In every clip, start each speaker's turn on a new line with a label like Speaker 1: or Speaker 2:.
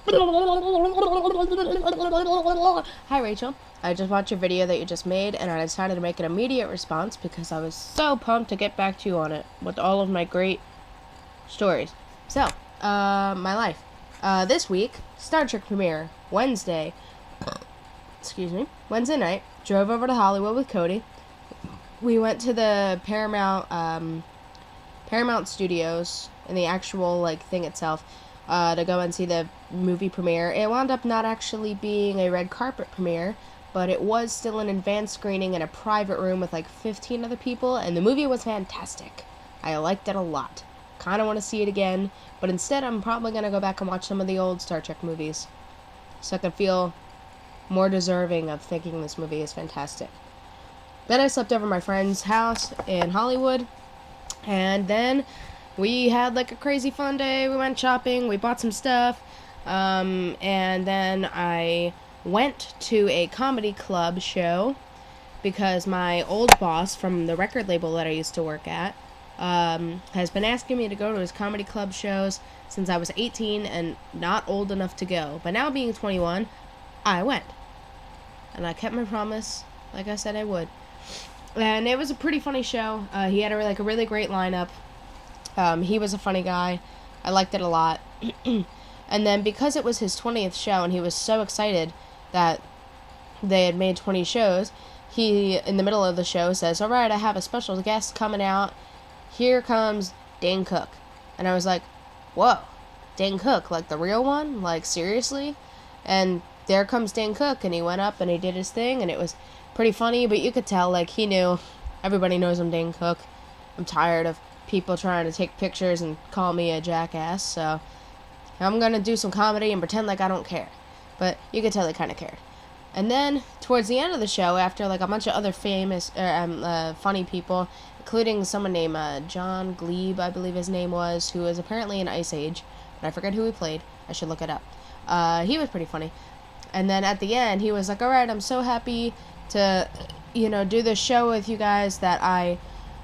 Speaker 1: Hi, Rachel. I just watched your video that you just made, and I decided to make an immediate response because I was so pumped to get back to you on it with all of my great stories. So, my life. This week, Star Trek premiere, Wednesday. Excuse me. Wednesday night, drove over to Hollywood with Cody. We went to the Paramount Studios in the actual thing itself to go and see the movie premiere. It wound up not actually being a red carpet premiere, but it was still an advanced screening in a private room with 15 other people, and the movie was fantastic. I liked it a lot. Kind of want to see it again, but instead I'm probably going to go back and watch some of the old Star Trek movies so I can feel more deserving of thinking this movie is fantastic. Then I slept over at my friend's house in Hollywood, and then we had a crazy fun day. We went shopping, we bought some stuff, and then I went to a comedy club show because my old boss from the record label that I used to work at has been asking me to go to his comedy club shows since I was 18 and not old enough to go. But now being 21, I went. And I kept my promise, like I said I would. And it was a pretty funny show. He had a really great lineup. He was a funny guy. I liked it a lot. And then because it was his 20th show and he was so excited that they had made 20 shows, he, in the middle of the show, says, "All right, I have a special guest coming out. Here comes Dane Cook." And I was like, whoa, Dane Cook, the real one? Seriously? And there comes Dane Cook, and he went up and he did his thing, and it was pretty funny, but you could tell, he knew. Everybody knows I'm Dane Cook. I'm tired of people trying to take pictures and call me a jackass, so I'm gonna do some comedy and pretend like I don't care. But you could tell they kind of cared. And then, towards the end of the show, after a bunch of other famous, funny people, including someone named John Glebe, I believe his name was, who was apparently in Ice Age, but I forget who he played. I should look it up. He was pretty funny. And then at the end, he was like, "All right, I'm so happy to, do this show with you guys that I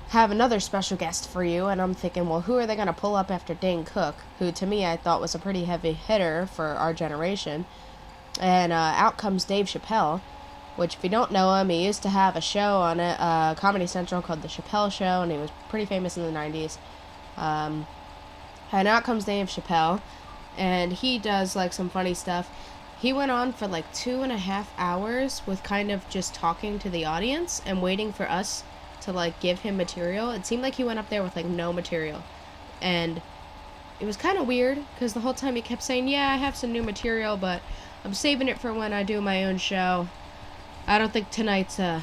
Speaker 1: have another special guest for you." And I'm thinking, well, who are they going to pull up after Dane Cook, who to me I thought was a pretty heavy hitter for our generation. And out comes Dave Chappelle, which if you don't know him, he used to have a show on Comedy Central called The Chappelle Show, and he was pretty famous in the 90s. And out comes Dave Chappelle, and he does some funny stuff. He went on for 2.5 hours with kind of just talking to the audience and waiting for us to give him material. It seemed like he went up there with no material. And it was kind of weird because the whole time he kept saying, "Yeah, I have some new material, but I'm saving it for when I do my own show. I don't think tonight's the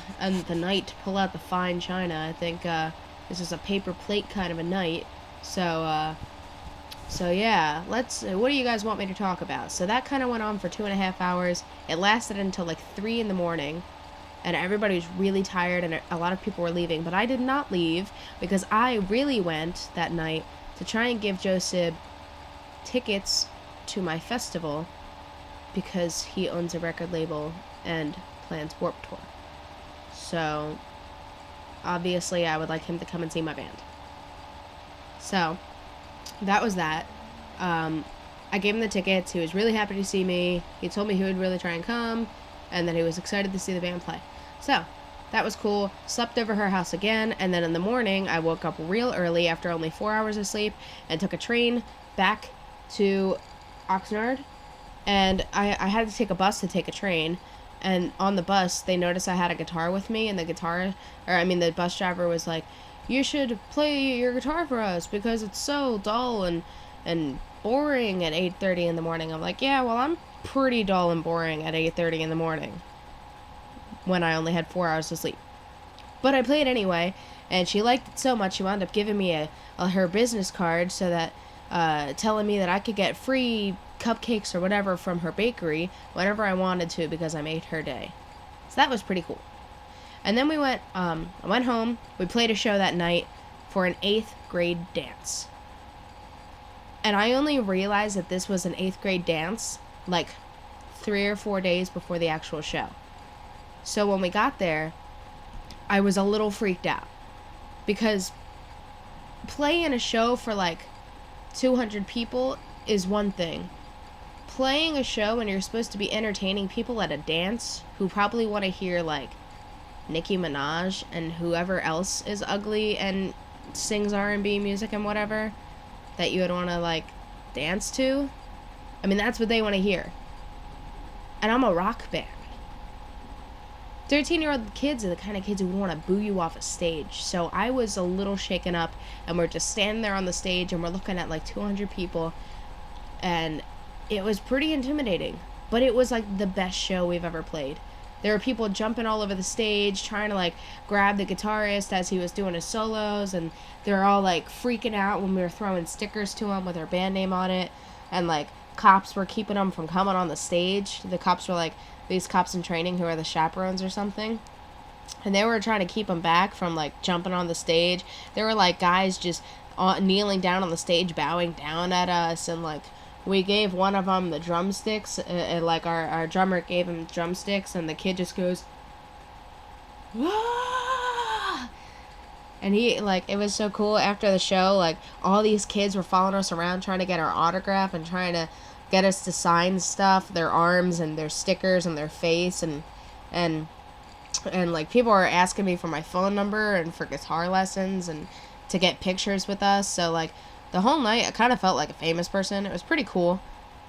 Speaker 1: night to pull out the fine china. I think this is a paper plate kind of a night. So yeah, what do you guys want me to talk about?" So that kind of went on for 2.5 hours. It lasted until 3 in the morning. And everybody was really tired, and a lot of people were leaving. But I did not leave because I really went that night to try and give Joseph tickets to my festival because he owns a record label and plans Warped Tour. So, obviously, I would like him to come and see my band. So, that was that. I gave him the tickets. He was really happy to see me. He told me he would really try and come, and that he was excited to see the band play. So, that was cool. Slept over her house again, and then in the morning, I woke up real early after only 4 hours of sleep and took a train back to Oxnard. And I had to take a bus to take a train. And on the bus, they noticed I had a guitar with me, and the bus driver was like, "You should play your guitar for us because it's so dull and boring at 8:30 in the morning." I'm like, "Yeah, well, I'm pretty dull and boring at 8:30 in the morning when I only had 4 hours of sleep." But I played anyway, and she liked it so much, she wound up giving me her business card so that, telling me that I could get free cupcakes or whatever from her bakery whenever I wanted to because I made her day. So that was pretty cool. And then I went home, we played a show that night for an 8th grade dance. And I only realized that this was an 8th grade dance 3 or 4 days before the actual show. So when we got there, I was a little freaked out because playing a show for 200 people is one thing. playing a show and you're supposed to be entertaining people at a dance who probably want to hear, like, Nicki Minaj and whoever else is ugly and sings R&B music and whatever that you would want to, like, dance to. I mean, that's what they want to hear. And I'm a rock band. 13-year-old kids are the kind of kids who want to boo you off a stage. So I was a little shaken up, and we're just standing there on the stage, and we're looking at like 200 people, and it was pretty intimidating. But it was like the best show we've ever played. There were people jumping all over the stage, trying to like grab the guitarist as he was doing his solos, and they were all like freaking out when we were throwing stickers to him with our band name on it, and like cops were keeping them from coming on the stage. The cops were like these cops in training who are the chaperones or something, and they were trying to keep them back from like jumping on the stage. There were like guys just kneeling down on the stage, bowing down at us, and like we gave one of them the drumsticks, like our drummer gave him drumsticks, and the kid just goes, "Wah!" And he, like, it was so cool. After the show, like, all these kids were following us around trying to get our autograph and trying to get us to sign stuff, their arms and their stickers and their face, and like, people were asking me for my phone number and for guitar lessons and to get pictures with us. So, like, the whole night, I kind of felt like a famous person. It was pretty cool.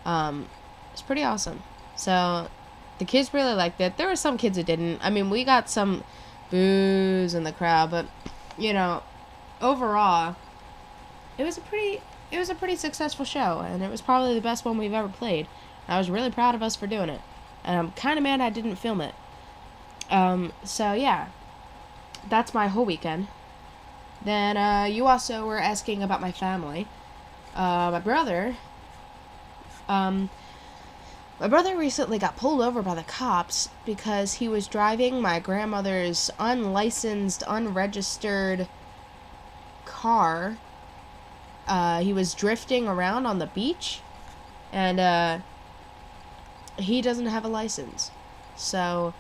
Speaker 1: It was pretty awesome. So, the kids really liked it. There were some kids who didn't. I mean, we got some boos in the crowd, but, you know, overall, it was a pretty successful show, and it was probably the best one we've ever played. I was really proud of us for doing it, and I'm kind of mad I didn't film it. So yeah, that's my whole weekend. Then, you also were asking about my family. My brother recently got pulled over by the cops because he was driving my grandmother's unlicensed, unregistered car. He was drifting around on the beach, and, he doesn't have a license. So,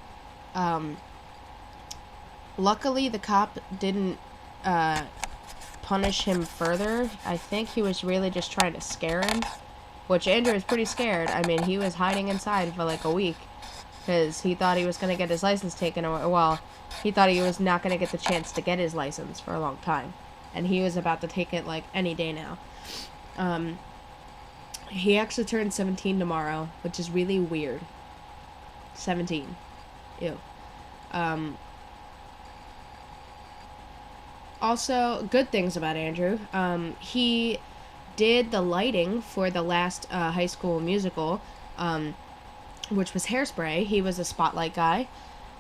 Speaker 1: luckily the cop didn't, punish him further. I think he was really just trying to scare him, which Andrew was pretty scared. I mean, he was hiding inside for like a week because he thought he was going to get his license taken away. Well, he thought he was not going to get the chance to get his license for a long time, and he was about to take it like any day now. He actually turned 17 tomorrow, which is really weird. 17. Ew. Also, good things about Andrew. He did the lighting for the last High School Musical, which was Hairspray. He was a spotlight guy.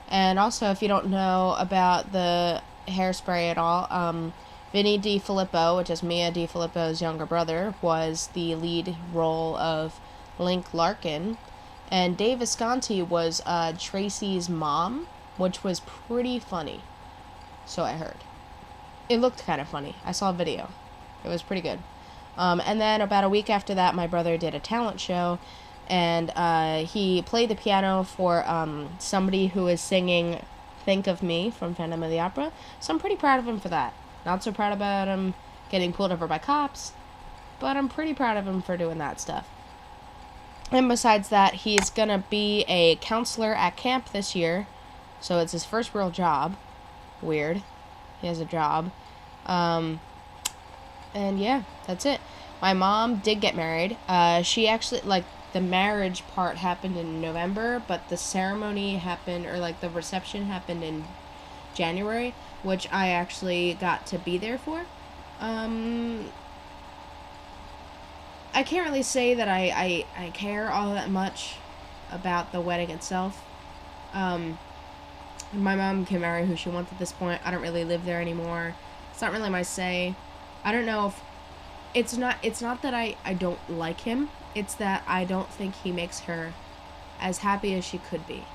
Speaker 1: And also, if you don't know about the Hairspray at all, Vinny DiFilippo, which is Mia DiFilippo's younger brother, was the lead role of Link Larkin. And Dave Visconti was Tracy's mom, which was pretty funny. So I heard. It looked kind of funny. I saw a video. It was pretty good. And then about a week after that, my brother did a talent show, and he played the piano for somebody who is singing Think of Me from Phantom of the Opera. So I'm pretty proud of him for that. Not so proud about him getting pulled over by cops, but I'm pretty proud of him for doing that stuff. And besides that, he's going to be a counselor at camp this year, so it's his first real job. Weird. He has a job. And yeah, that's it. My mom did get married. She actually, like, the marriage part happened in November, but the ceremony happened, or like the reception happened in January, which I actually got to be there for. I can't really say that I care all that much about the wedding itself. My mom can marry who she wants at this point. I don't really live there anymore. It's not really my say. I don't know if... It's not that I don't like him. It's that I don't think he makes her as happy as she could be.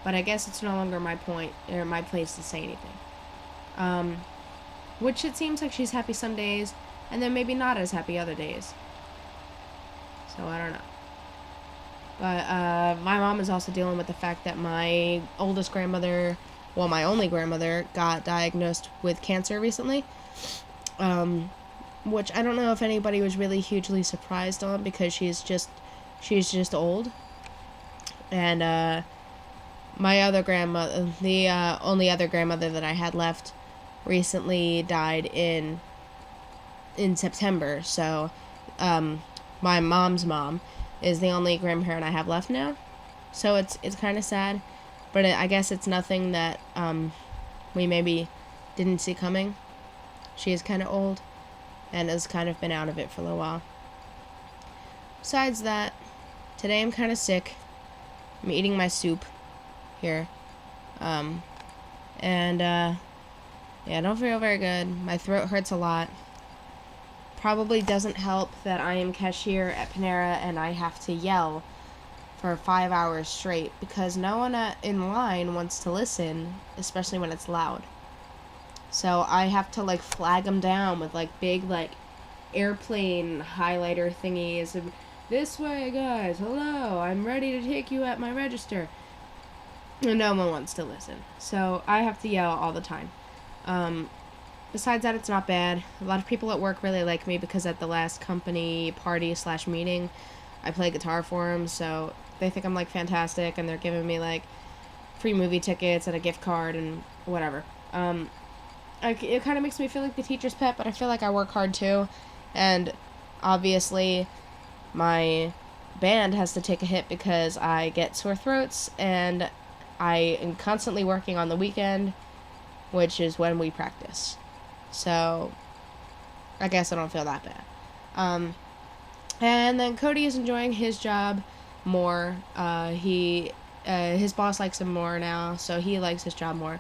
Speaker 1: But I guess it's no longer my point, or my place to say anything. Which it seems like she's happy some days, and then maybe not as happy other days. So I don't know. But my mom is also dealing with the fact that my oldest grandmother, well, my only grandmother, got diagnosed with cancer recently. Which I don't know if anybody was really hugely surprised on, because she's just She's just old. And my other grandmother, the only other grandmother that I had left, recently died in September. So my mom's mom is the only grandparent I have left now. So it's kind of sad, but I guess it's nothing that we maybe didn't see coming. She is kind of old and has kind of been out of it for a little while. Besides that, today I'm kind of sick. I'm eating my soup here. Yeah, I don't feel very good. My throat hurts a lot. Probably doesn't help that I am cashier at Panera and I have to yell for 5 hours straight because no one in line wants to listen, especially when it's loud. So I have to like flag them down with like big like airplane highlighter thingies. And, this way, guys. Hello, I'm ready to take you at my register. And no one wants to listen. So I have to yell all the time. Besides that, it's not bad. A lot of people at work really like me because at the last company party / meeting, I play guitar for them. So they think I'm like fantastic and they're giving me like free movie tickets and a gift card and whatever. It kind of makes me feel like the teacher's pet, but I feel like I work hard too. And obviously, my band has to take a hit because I get sore throats and I am constantly working on the weekend, which is when we practice. So I guess I don't feel that bad. And then Cody is enjoying his job more. His boss likes him more now, so he likes his job more.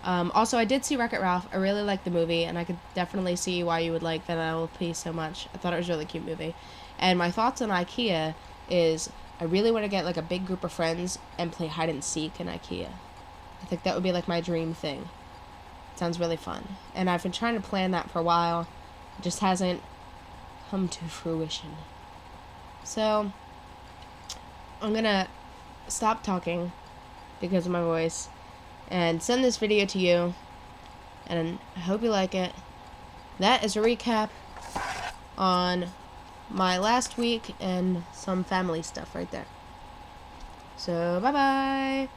Speaker 1: Also, I did see Wreck-It Ralph. I really liked the movie, and I could definitely see why you would like Vanellope so much. I thought it was a really cute movie. And my thoughts on IKEA is I really want to get like a big group of friends and play hide and seek in IKEA. I think that would be like my dream thing. It sounds really fun. And I've been trying to plan that for a while. It just hasn't come to fruition. So, I'm going to stop talking because of my voice and send this video to you, and I hope you like it. That is a recap on my last week and some family stuff right there. So, bye-bye!